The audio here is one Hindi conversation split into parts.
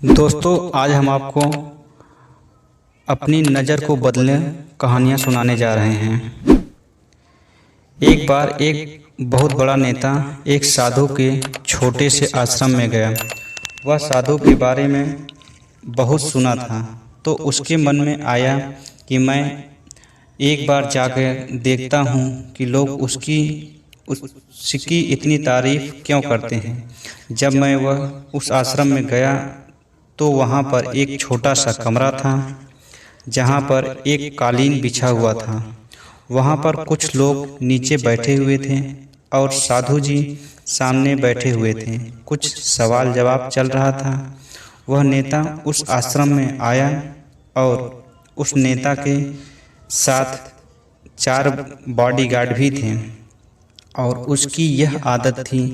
दोस्तों, आज हम आपको अपनी नज़र को बदले कहानियाँ सुनाने जा रहे हैं। एक बार एक बहुत बड़ा नेता एक साधु के छोटे से आश्रम में गया। वह साधु के बारे में बहुत सुना था, तो उसके मन में आया कि मैं एक बार जाकर देखता हूँ कि लोग उसकी इतनी तारीफ क्यों करते हैं। जब मैं उस आश्रम में गया तो वहाँ पर एक छोटा सा कमरा था जहाँ पर एक कालीन बिछा हुआ था। वहाँ पर कुछ लोग नीचे बैठे हुए थे और साधु जी सामने बैठे हुए थे। कुछ सवाल जवाब चल रहा था। वह नेता उस आश्रम में आया और उस नेता के साथ 4 बॉडीगार्ड भी थे और उसकी यह आदत थी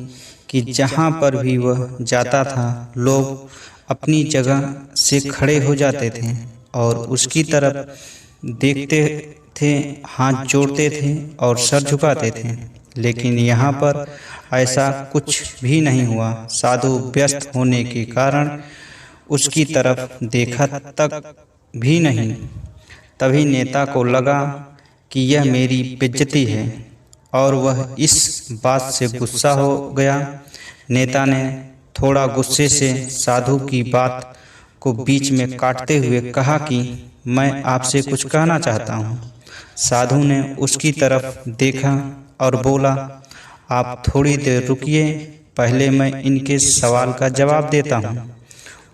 कि जहाँ पर भी वह जाता था लोग अपनी जगह से खड़े हो जाते थे और उसकी तरफ देखते थे, हाथ जोड़ते थे और सर झुकाते थे। लेकिन यहाँ पर ऐसा कुछ भी नहीं हुआ। साधु व्यस्त होने के कारण उसकी तरफ देखा तक भी नहीं। तभी नेता को लगा कि यह मेरी बेइज्जती है और वह इस बात से गुस्सा हो गया। नेता ने थोड़ा गुस्से से साधु की बात को बीच में काटते हुए कहा कि मैं आपसे कुछ कहना चाहता हूँ। साधु ने उसकी तरफ देखा और बोला, आप थोड़ी देर रुकिए, पहले मैं इनके सवाल का जवाब देता हूँ,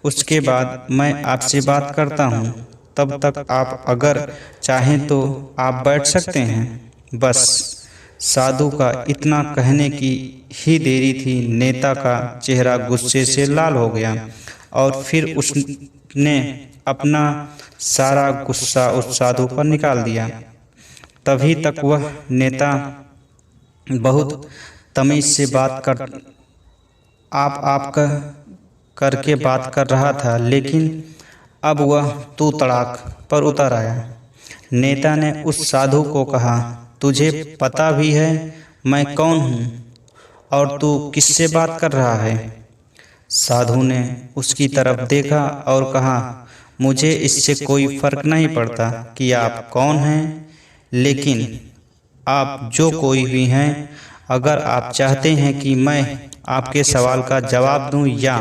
उसके बाद मैं आपसे बात करता हूँ। तब तक आप अगर चाहें तो आप बैठ सकते हैं। बस साधु का इतना कहने की ही देरी थी, नेता का चेहरा गुस्से से लाल हो गया और फिर उसने अपना सारा गुस्सा उस साधु पर निकाल दिया। तभी तक वह नेता बहुत तमीज से आप करके बात कर रहा था, लेकिन अब वह तू तड़ाक पर उतर आया। नेता ने उस साधु को कहा, तुझे पता भी है मैं कौन हूँ और तू किससे बात कर रहा है? साधु ने उसकी तरफ देखा और कहा, मुझे इससे कोई फर्क नहीं पड़ता कि आप कौन हैं, लेकिन आप जो कोई भी हैं, अगर आप चाहते हैं कि मैं आपके सवाल का जवाब दूं या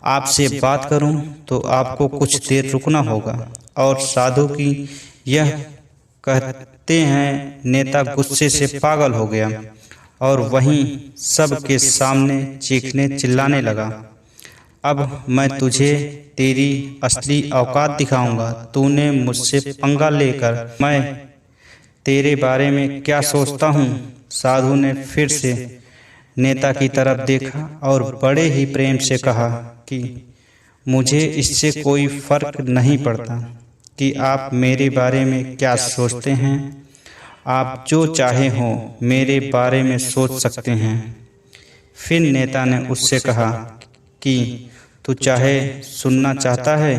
आपसे बात करूं, तो आपको कुछ देर रुकना होगा। और साधु की यह कहते हैं नेता गुस्से से पागल हो गया और वहीं सब के सामने चीखने चिल्लाने लगा, अब मैं तुझे तेरी असली औकात दिखाऊंगा। तूने मुझसे पंगा लेकर मैं तेरे बारे में क्या सोचता हूँ। साधु ने फिर से नेता की तरफ देखा और बड़े ही प्रेम से कहा कि मुझे इससे कोई फर्क नहीं पड़ता कि आप मेरे बारे में क्या सोचते हैं। आप जो चाहे हो मेरे बारे में सोच सकते हैं। फिर नेता ने उससे कहा कि तू चाहे सुनना चाहता है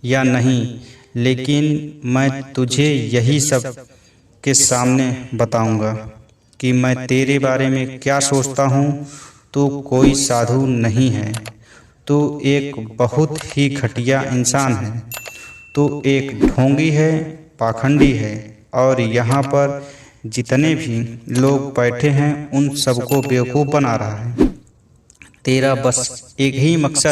या नहीं, लेकिन मैं तुझे यही सब के सामने बताऊंगा कि मैं तेरे बारे में क्या सोचता हूँ। तू कोई साधु नहीं है, तू एक बहुत ही घटिया इंसान है। तू एक ढोंगी है, पाखंडी है और यहाँ पर जितने भी लोग बैठे हैं उन सबको बेवकूफ़ बना रहा है। तेरा बस एक ही मकसद